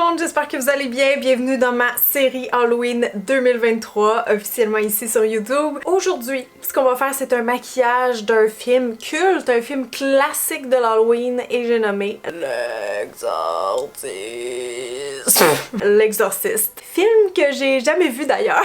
monde, j'espère que vous allez bien. Bienvenue dans ma série Halloween 2023, officiellement ici sur YouTube. Aujourd'hui, ce qu'on va faire, c'est un maquillage d'un film culte, un film classique de l'Halloween, et j'ai nommé L'Exorciste. L'Exorciste. Film que j'ai jamais vu d'ailleurs.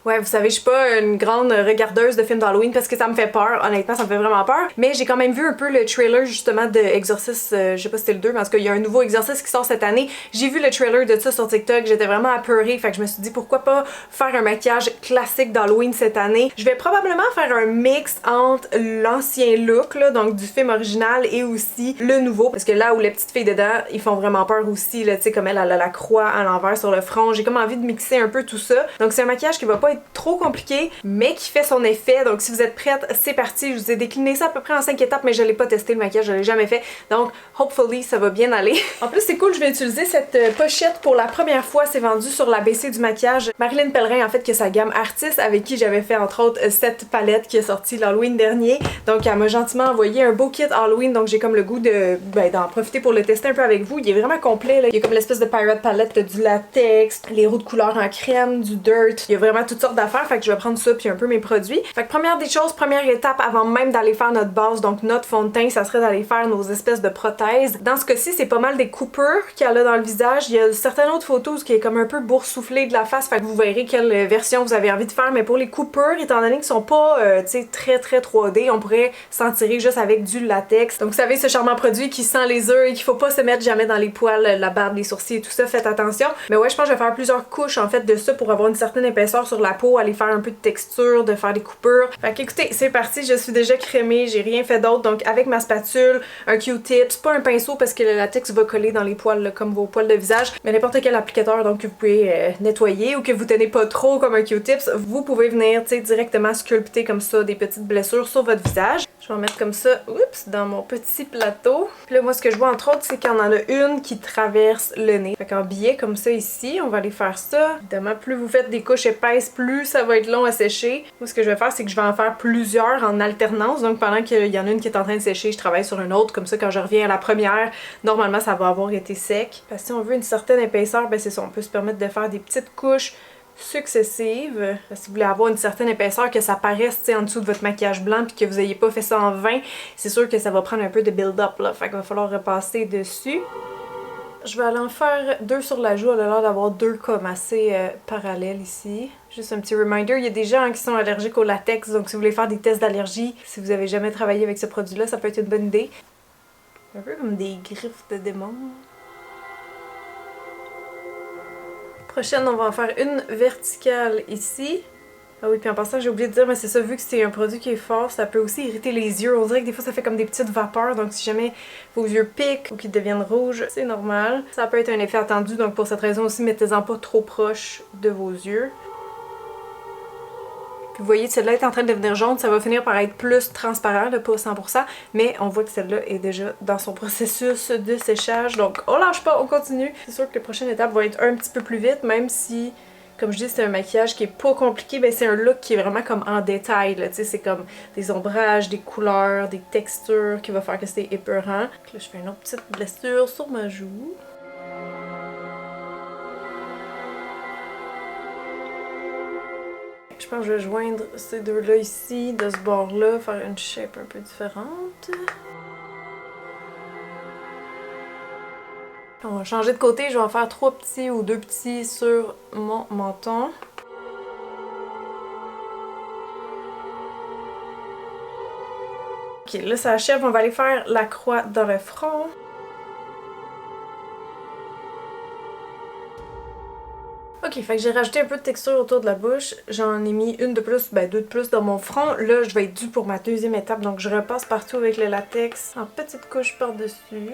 Ouais, vous savez, je suis pas une grande regardeuse de films d'Halloween parce que ça me fait peur. Honnêtement, ça me fait vraiment peur. Mais j'ai quand même vu un peu le trailer justement de Exorcist, je sais pas si c'était le 2, mais en tout cas, il y a un nouveau Exorcist qui sort cette année. J'ai vu le trailer de ça sur TikTok, j'étais vraiment apeurée, fait que je me suis dit pourquoi pas faire un maquillage classique d'Halloween cette année. Je vais probablement faire un mix entre l'ancien look, là, donc du film original, et aussi le nouveau, parce que là où les petites filles dedans, ils font vraiment peur aussi, là, tu sais, comme elle a la croix à l'envers sur le front. J'ai comme envie de mixer un peu tout ça. Donc c'est un maquillage qui va pas être trop compliqué, mais qui fait son effet. Donc si vous êtes prête, c'est parti. Je vous ai décliné ça à peu près en 5 étapes, mais je l'ai pas testé le maquillage, je l'ai jamais fait. Donc hopefully ça va bien aller. En plus c'est cool, je vais utiliser cette pochette pour la première fois. C'est vendu sur l'ABC du maquillage. Marilyn Pellerin en fait, que sa gamme artiste, avec qui j'avais fait entre autres cette palette qui est sortie l'Halloween dernier. Donc elle m'a gentiment envoyé un beau kit Halloween, donc j'ai comme le goût de d'en profiter pour le tester un peu avec vous. Il est vraiment complet là. Il y a comme l'espèce de pirate palette, du latex, les roues de couleur en crème, du dirt. Il y a vraiment toutes sortes d'affaires, fait que je vais prendre ça puis un peu mes produits. Fait que première des choses, première étape avant même d'aller faire notre base, donc notre fond de teint, ça serait d'aller faire nos espèces de prothèses. Dans ce cas-ci, c'est pas mal des coupures qu'elle a dans le visage. Il y a certaines autres photos qui est comme un peu boursouflée de la face, fait que vous verrez quelle version vous avez envie de faire. Mais pour les coupures, étant donné qu'ils sont pas tu sais, très 3D, on pourrait s'en tirer juste avec du latex. Donc vous savez, ce charmant produit qui sent les œufs et qu'il faut pas se mettre jamais dans les poils, la barbe, les sourcils et tout ça, faites attention. Mais ouais, je pense que je vais faire plusieurs couches en fait de ça pour avoir une certaine épaisseur sur la peau, aller faire un peu de texture, de faire des coupures. Fait qu'écoutez, c'est parti, je suis déjà crémée, j'ai rien fait d'autre. Donc avec ma spatule, un Q-tip, c'est pas un pinceau parce que le latex va coller dans les poils là, comme vos poils de visage, mais n'importe quel applicateur donc que vous pouvez nettoyer ou que vous tenez pas trop comme un Q-tips, vous pouvez venir tu sais directement sculpter comme ça des petites blessures sur votre visage. Je vais en mettre comme ça, oups, dans mon petit plateau. Puis là, moi, ce que je vois entre autres, c'est qu'il y en a une qui traverse le nez. Fait qu'en biais comme ça ici, on va aller faire ça. Évidemment, plus vous faites des couches épaisses, plus ça va être long à sécher. Moi, ce que je vais faire, c'est que je vais en faire plusieurs en alternance. Donc pendant qu'il y en a une qui est en train de sécher, je travaille sur une autre. Comme ça, quand je reviens à la première, normalement, ça va avoir été sec. Parce que si on veut une certaine épaisseur, ben c'est ça, on peut se permettre de faire des petites couches successives. Si vous voulez avoir une certaine épaisseur, que ça paraisse en dessous de votre maquillage blanc puis que vous n'ayez pas fait ça en vain, c'est sûr que ça va prendre un peu de build-up là, fait qu'il va falloir repasser dessus. Je vais aller en faire deux sur la joue, elle a l'air d'avoir deux comme assez parallèles ici. Juste un petit reminder, il y a des gens qui sont allergiques au latex, donc si vous voulez faire des tests d'allergie, si vous avez jamais travaillé avec ce produit-là, ça peut être une bonne idée. Un peu comme des griffes de démon. Prochaine, on va en faire une verticale ici. Ah oui, puis en passant, j'ai oublié de dire, mais c'est ça, vu que c'est un produit qui est fort, ça peut aussi irriter les yeux. On dirait que des fois, ça fait comme des petites vapeurs, donc si jamais vos yeux piquent ou qu'ils deviennent rouges, c'est normal. Ça peut être un effet attendu, donc pour cette raison aussi, mettez-en pas trop proche de vos yeux. Puis vous voyez, celle-là est en train de devenir jaune, ça va finir par être plus transparent, là, pas 100%, mais on voit que celle-là est déjà dans son processus de séchage, donc on lâche pas, on continue. C'est sûr que la prochaine étape va être un petit peu plus vite, même si, comme je dis, c'est un maquillage qui est pas compliqué, ben c'est un look qui est vraiment comme en détail, là, tu sais, c'est comme des ombrages, des couleurs, des textures qui va faire que c'est épeurant. Là, je fais une autre petite blessure sur ma joue. Je pense que je vais joindre ces deux-là ici, de ce bord-là, faire une shape un peu différente. On va changer de côté, je vais en faire 3 petits ou 2 petits sur mon menton. Ok, là ça achève, on va aller faire la croix dans le front. Ok, fait que j'ai rajouté un peu de texture autour de la bouche. J'en ai mis une de plus, ben deux de plus dans mon front. Là, je vais être due pour ma deuxième étape, donc je repasse partout avec le latex en petites couches par-dessus.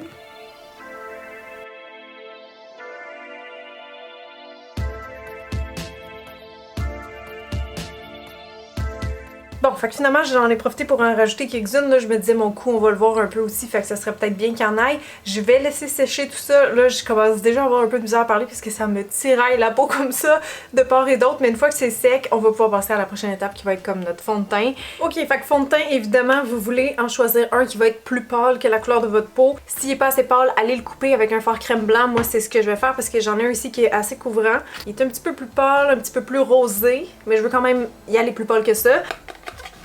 Bon, Bon, fait que finalement, j'en ai profité pour en rajouter quelques-unes. Là, je me disais, mon cou, on va le voir un peu aussi, fait que ça serait peut-être bien qu'il y en aille. Je vais laisser sécher tout ça. Là, je commence déjà à avoir un peu de misère à parler parce que ça me tiraille la peau comme ça, de part et d'autre. Mais une fois que c'est sec, on va pouvoir passer à la prochaine étape qui va être comme notre fond de teint. Ok, fait que fond de teint, évidemment, vous voulez en choisir un qui va être plus pâle que la couleur de votre peau. S'il est pas assez pâle, allez le couper avec un fard crème blanc. Moi, c'est ce que je vais faire parce que j'en ai un ici qui est assez couvrant. Il est un petit peu plus pâle, un petit peu plus rosé, mais je veux quand même y aller plus pâle que ça.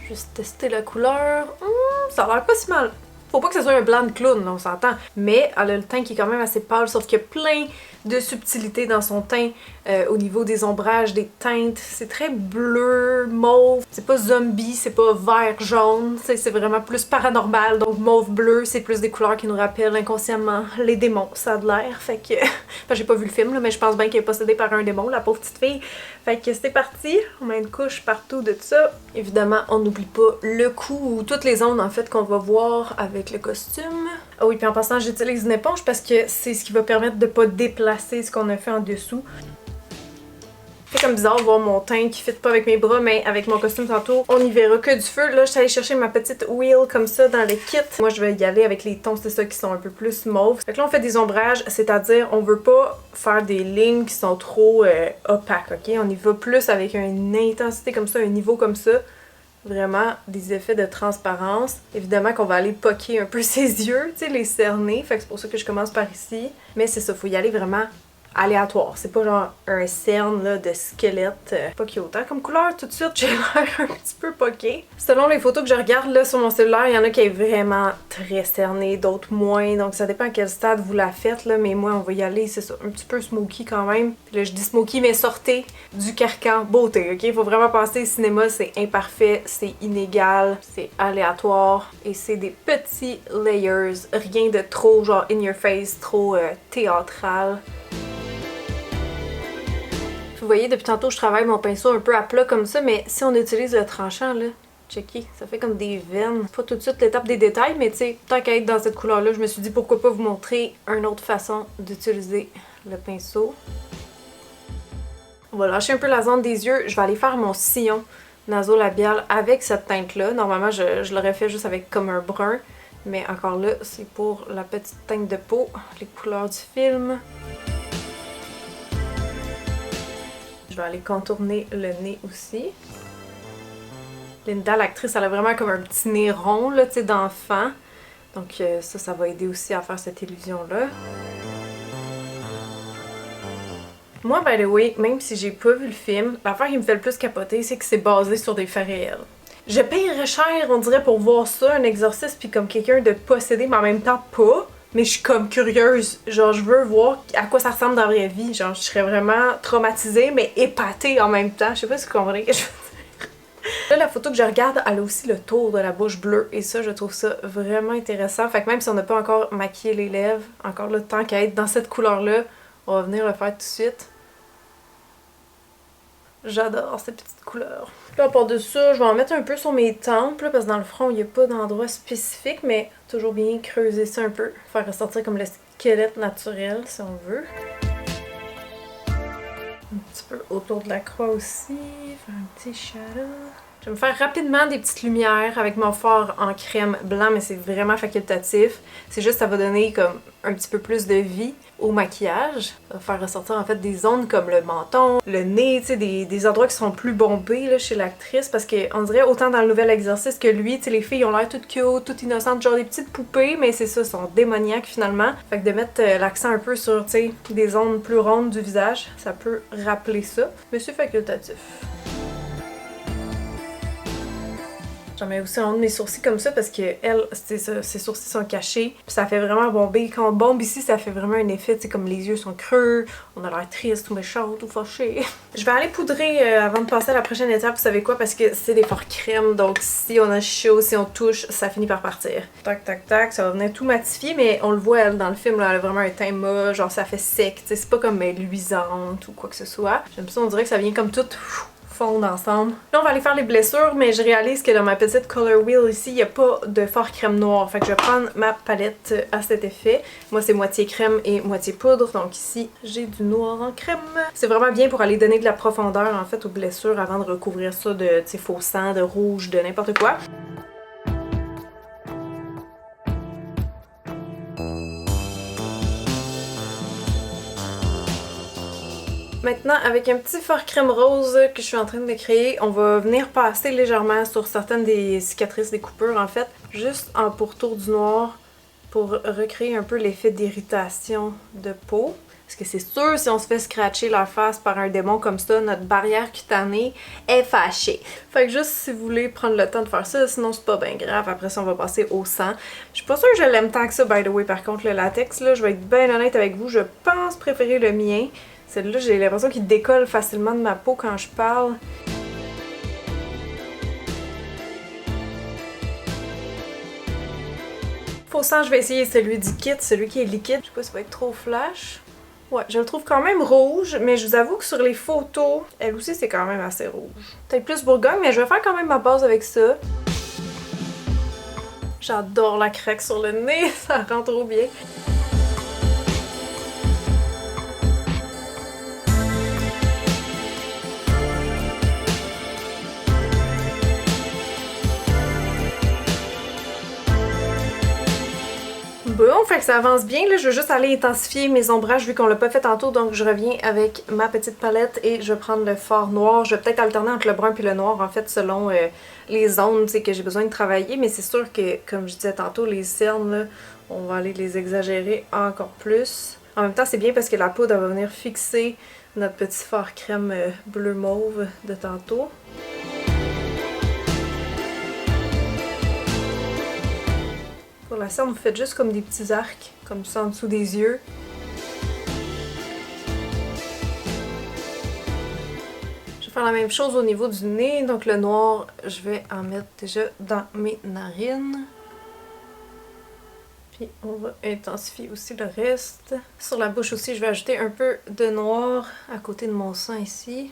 Juste tester la couleur. Ça a l'air pas si mal. Faut pas que ce soit un blanc de clown, là, on s'entend. Mais elle a le teint qui est quand même assez pâle, sauf qu'il y a plein de subtilité dans son teint au niveau des ombrages, des teintes. C'est très bleu, mauve. C'est pas zombie, c'est pas vert, jaune. C'est vraiment plus paranormal. Donc mauve, bleu, c'est plus des couleurs qui nous rappellent inconsciemment les démons, ça a de l'air. Fait que... Enfin, j'ai pas vu le film, là, mais je pense bien qu'elle est possédée par un démon, la pauvre petite fille. Fait que c'est parti. On met une couche partout de tout ça. Évidemment, on n'oublie pas le cou ou toutes les zones en fait qu'on va voir avec le costume. Ah oui, puis en passant, j'utilise une éponge parce que c'est ce qui va permettre de pas déplacer ce qu'on a fait en dessous. C'est comme bizarre de voir mon teint qui fit pas avec mes bras, mais avec mon costume tantôt, on y verra que du feu. Là, je suis allée chercher ma petite wheel comme ça dans le kit. Moi, je vais y aller avec les tons, c'est ça, qui sont un peu plus mauves. Fait que là, on fait des ombrages, c'est-à-dire, on veut pas faire des lignes qui sont trop opaques, ok? On y va plus avec une intensité comme ça, un niveau comme ça. Vraiment des effets de transparence. Évidemment qu'on va aller poquer un peu ses yeux, tu sais, les cerner. Fait que c'est pour ça que je commence par ici. Mais c'est ça, faut y aller vraiment aléatoire. C'est pas genre un cerne là, de squelette pas cute. Hein? Comme couleur, tout de suite, j'ai l'air un petit peu poquée. Selon les photos que je regarde là sur mon cellulaire, il y en a qui est vraiment très cerné, d'autres moins. Donc ça dépend à quel stade vous la faites, là. Mais moi, on va y aller, c'est ça, un petit peu smoky quand même. Puis là, je dis smoky, mais sortez du carcan beauté, ok? Faut vraiment penser, cinéma, c'est imparfait, c'est inégal, c'est aléatoire. Et c'est des petits layers. Rien de trop, genre, in your face, trop théâtral. Vous voyez, depuis tantôt, je travaille mon pinceau un peu à plat comme ça, mais si on utilise le tranchant, là, checky, ça fait comme des veines. Pas tout de suite l'étape des détails, mais tu sais, tant qu'à être dans cette couleur-là, je me suis dit pourquoi pas vous montrer une autre façon d'utiliser le pinceau. On va lâcher un peu la zone des yeux. Je vais aller faire mon sillon nasolabial avec cette teinte-là. Normalement, je l'aurais fait juste avec comme un brun, mais encore là, c'est pour la petite teinte de peau, les couleurs du film. Je vais aller contourner le nez aussi. Linda, l'actrice, elle a vraiment comme un petit nez rond, là, tu sais, d'enfant. Donc ça va aider aussi à faire cette illusion-là. Moi, by the way, même si j'ai pas vu le film, l'affaire qui me fait le plus capoter, c'est que c'est basé sur des faits réels. Je payerais cher, on dirait, pour voir ça, un exorcisme, puis comme quelqu'un de possédé, mais en même temps pas. Mais je suis comme curieuse, genre je veux voir à quoi ça ressemble dans la vraie vie, genre je serais vraiment traumatisée mais épatée en même temps, je sais pas si vous comprenez ce que je veux dire. Là la photo que je regarde, elle a aussi le tour de la bouche bleue et ça je trouve ça vraiment intéressant, fait que même si on n'a pas encore maquillé les lèvres, encore le temps qu'à être dans cette couleur là, on va venir le faire tout de suite. J'adore cette petite couleur. Là, à part de ça, je vais en mettre un peu sur mes tempes, là, parce que dans le front, il n'y a pas d'endroit spécifique, mais toujours bien creuser ça un peu. Faire ressortir comme le squelette naturel, si on veut. Un petit peu autour de la croix aussi. Faire un petit shadow. Je vais me faire rapidement des petites lumières avec mon fard en crème blanc, mais c'est vraiment facultatif. C'est juste ça va donner comme un petit peu plus de vie au maquillage. Ça va faire ressortir en fait des zones comme le menton, le nez, tu sais, des endroits qui sont plus bombés là, chez l'actrice, parce qu'on dirait autant dans le nouvel exercice que lui, tu sais, les filles ont l'air toutes cute, toutes innocentes, genre des petites poupées, mais c'est ça, elles sont démoniaques finalement. Fait que de mettre l'accent un peu sur, tu sais, des zones plus rondes du visage, ça peut rappeler ça, mais c'est facultatif. J'en mets aussi en haut de mes sourcils comme ça parce que elle, c'est ça, ses sourcils sont cachés. Puis ça fait vraiment bomber. Quand on bombe ici, ça fait vraiment un effet, tu sais, comme les yeux sont creux, on a l'air triste, ou méchant, ou fâché. Je vais aller poudrer avant de passer à la prochaine étape, vous savez quoi? Parce que c'est des fards crème, donc si on a chaud, si on touche, ça finit par partir. Tac, tac, tac, ça va venir tout matifier, mais on le voit, elle, dans le film, là, elle a vraiment un teint mat, genre ça fait sec, tu sais, c'est pas comme luisante ou quoi que ce soit. J'aime ça, on dirait que ça vient comme tout fondre ensemble. Là, on va aller faire les blessures, mais je réalise que dans ma petite color wheel ici, il n'y a pas de fard crème noir. Fait que je vais prendre ma palette à cet effet. Moi, c'est moitié crème et moitié poudre. Donc ici, j'ai du noir en crème. C'est vraiment bien pour aller donner de la profondeur, en fait, aux blessures avant de recouvrir ça de, tu sais, faux sang, de rouge, de n'importe quoi. Maintenant, avec un petit fard crème rose que je suis en train de créer, on va venir passer légèrement sur certaines des cicatrices, des coupures en fait, juste en pourtour du noir pour recréer un peu l'effet d'irritation de peau. Parce que c'est sûr, si on se fait scratcher la face par un démon comme ça, notre barrière cutanée est fâchée. Fait que juste si vous voulez prendre le temps de faire ça, sinon c'est pas bien grave. Après ça, on va passer au sang. Je suis pas sûre que je l'aime tant que ça, by the way. Par contre, le latex, là, je vais être bien honnête avec vous, je pense préférer le mien. Celle-là, j'ai l'impression qu'il décolle facilement de ma peau quand je parle. Faux sang, je vais essayer celui du kit, celui qui est liquide. Je sais pas si ça va être trop flash. Ouais, je le trouve quand même rouge, mais je vous avoue que sur les photos, elle aussi c'est quand même assez rouge. Peut-être plus Bourgogne, mais je vais faire quand même ma base avec ça. J'adore la craque sur le nez, ça rend trop bien. Bon, fait que ça avance bien, là, je veux juste aller intensifier mes ombrages vu qu'on l'a pas fait tantôt, donc je reviens avec ma petite palette et je vais prendre le fard noir. Je vais peut-être alterner entre le brun et le noir en fait selon les zones que j'ai besoin de travailler, mais c'est sûr que comme je disais tantôt, les cernes, là, on va aller les exagérer encore plus. En même temps, c'est bien parce que la poudre va venir fixer notre petit fard crème bleu mauve de tantôt. Pour la cerne, vous faites juste comme des petits arcs, comme ça en dessous des yeux. Je vais faire la même chose au niveau du nez, donc le noir, je vais en mettre déjà dans mes narines. Puis on va intensifier aussi le reste. Sur la bouche aussi, je vais ajouter un peu de noir à côté de mon sang ici.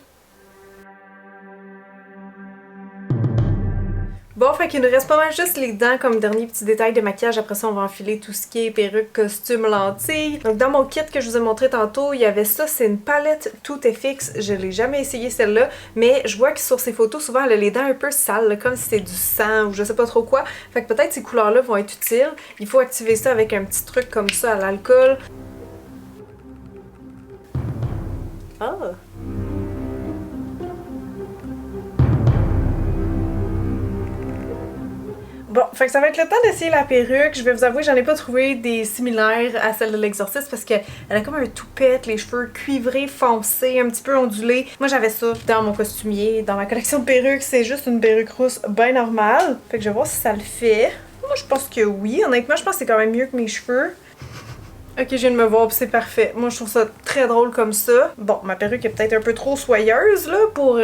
Bon, fait qu'il nous reste pas mal juste les dents comme dernier petit détail de maquillage. Après ça, on va enfiler tout ce qui est perruque, costume, lentilles. Donc dans mon kit que je vous ai montré tantôt, il y avait ça. C'est une palette Tout est fixe. Je l'ai jamais essayé celle-là, mais je vois que sur ces photos, souvent, elle a les dents un peu sales, là, comme si c'était du sang ou je sais pas trop quoi. Fait que peut-être ces couleurs-là vont être utiles. Il faut activer ça avec un petit truc comme ça à l'alcool. Ah! Bon, fait que ça va être le temps d'essayer la perruque. Je vais vous avouer, j'en ai pas trouvé des similaires à celle de l'exorciste parce qu'elle a comme un toupette, les cheveux cuivrés, foncés, un petit peu ondulés. Moi j'avais ça dans mon costumier, dans ma collection de perruques. C'est juste une perruque rousse bien normale. Fait que je vais voir si ça le fait. Moi je pense que oui. Honnêtement, je pense que c'est quand même mieux que mes cheveux. Ok, je viens de me voir puis c'est parfait. Moi je trouve ça très drôle comme ça. Bon, ma perruque est peut-être un peu trop soyeuse là pour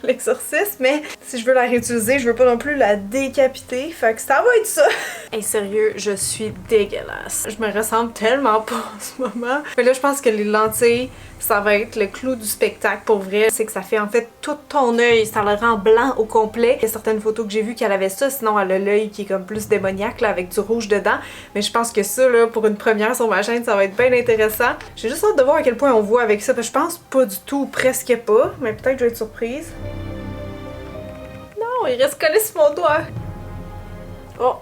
l'exorcisme, mais si je veux la réutiliser, je veux pas non plus la décapiter. Fait que ça va être ça. Hey sérieux, je suis dégueulasse. Je me ressemble tellement pas en ce moment. Mais là je pense que les lentilles, ça va être le clou du spectacle pour vrai. C'est que ça fait en fait tout ton œil, ça le rend blanc au complet. Il y a certaines photos que j'ai vues qu'elle avait ça, sinon elle a l'œil qui est comme plus démoniaque là, avec du rouge dedans. Mais je pense que ça là, pour une première sur ma chaîne, ça va être bien intéressant. J'ai juste hâte de voir à quel point on voit avec ça, parce que je pense pas du tout, presque pas, mais peut-être je vais être surprise. Non, il reste collé sur mon doigt. Oh,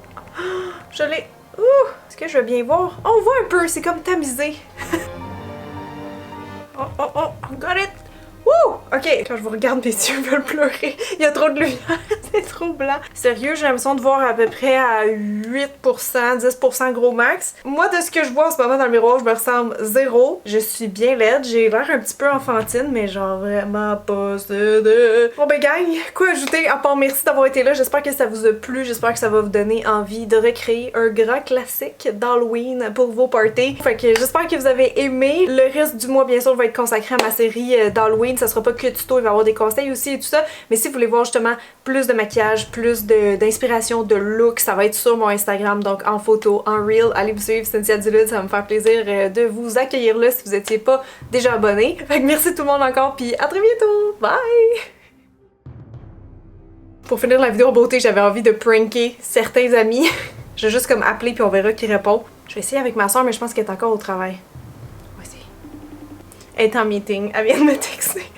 je l'ai. Ouh, est-ce que je vais bien voir? On voit un peu, c'est comme tamisé. Oh, oh, oh, got it! Wouh! Ok, quand je vous regarde, mes yeux veulent pleurer. Il y a trop de lumière, c'est trop blanc. Sérieux, j'ai l'impression de voir à peu près à 8%, 10% gros max. Moi, de ce que je vois en ce moment dans le miroir, je me ressemble zéro. Je suis bien laide, j'ai l'air un petit peu enfantine, mais genre vraiment pas de... Bon ben gang, quoi ajouter à part merci d'avoir été là. J'espère que ça vous a plu, j'espère que ça va vous donner envie de recréer un grand classique d'Halloween pour vos parties. Fait que j'espère que vous avez aimé. Le reste du mois, bien sûr, va être consacré à ma série d'Halloween. Ça sera pas que tuto, il va y avoir des conseils aussi et tout ça. Mais si vous voulez voir justement plus de maquillage, plus d'inspiration, de look, ça va être sur mon Instagram, donc en photo, en reel. Allez vous suivre, Cynthia Dulude, ça va me faire plaisir de vous accueillir là si vous étiez pas déjà abonné. Fait que merci tout le monde encore, puis à très bientôt! Bye! Pour finir la vidéo en beauté, j'avais envie de pranker certains amis. Je vais juste comme appeler puis on verra qui répond. Je vais essayer avec ma soeur, mais je pense qu'elle est encore au travail. On va essayer. Elle est en meeting, elle vient de me texter.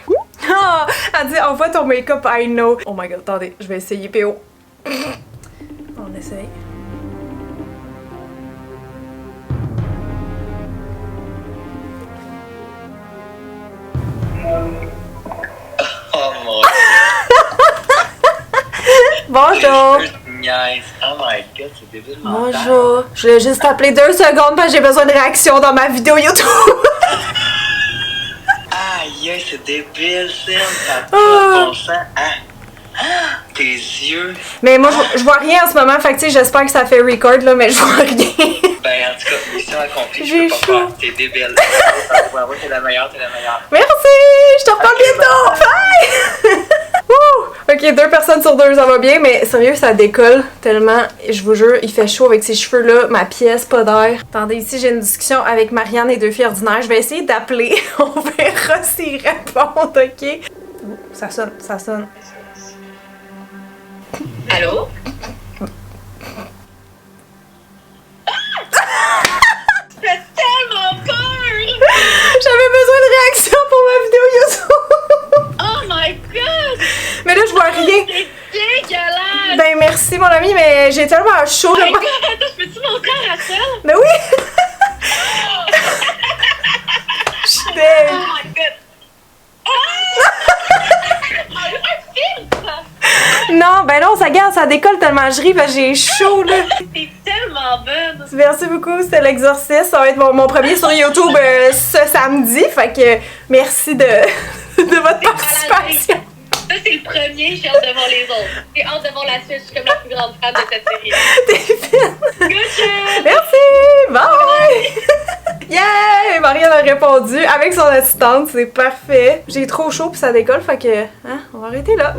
Ah! Elle dit envoie ton make-up, I know. Oh my god, attendez, je vais essayer PO. On essaye. Oh mon Bonjour! niaise. Oh my god, c'est débile. Bonjour! Je voulais juste t'appeler 2 secondes parce que j'ai besoin de réaction dans ma vidéo YouTube! Aïe, c'est débile, Sam. T'as pas de bon sens. Tes yeux. Mais moi, je vois rien en ce moment, fait que tu sais, j'espère que ça fait record là, mais je vois rien. Ben, en tout cas, mission accomplie, J'ai je peux chaud. pas faire. T'es débile. Ouais, t'es la meilleure, t'es la meilleure. Merci! Je te reparle bientôt! Bye! Wouh! Ok, 2 personnes sur 2, ça va bien, mais sérieux, ça décolle tellement. Je vous jure, il fait chaud avec ces cheveux-là, ma pièce, pas d'air. Attendez, ici, j'ai une discussion avec Marianne et 2 filles ordinaires. Je vais essayer d'appeler. On verra s'ils répondent, ok? Oh, ça sonne, ça sonne. Allô? J'ai tellement peur! J'avais besoin de réaction pour ma vidéo YouTube! Oh my god! Mais là, je vois rien. C'est dégueulasse! Ben, merci, mon ami, mais j'ai tellement chaud. Oh là. my god! Attends, je peux-tu montrer à Rachel? Ben oui! Je suis deg. Oh my god! Ah! Un film, ça! Non, ben non, ça garde, ça décolle tellement je ris, parce que j'ai chaud, là. T'es tellement bonne! Merci beaucoup, c'était l'exorcisme. Ça va être mon premier sur YouTube ce samedi, fait que merci de votre participation. Ça, c'est le premier, j'ai hâte de voir les autres. J'ai hâte de voir la suite, je suis comme la plus grande fan de cette série. T'es fine. Good job! Merci, bye! Yeah! Marianne a répondu avec son assistante, c'est parfait. J'ai trop chaud puis ça décolle, fait que, hein, on va arrêter là.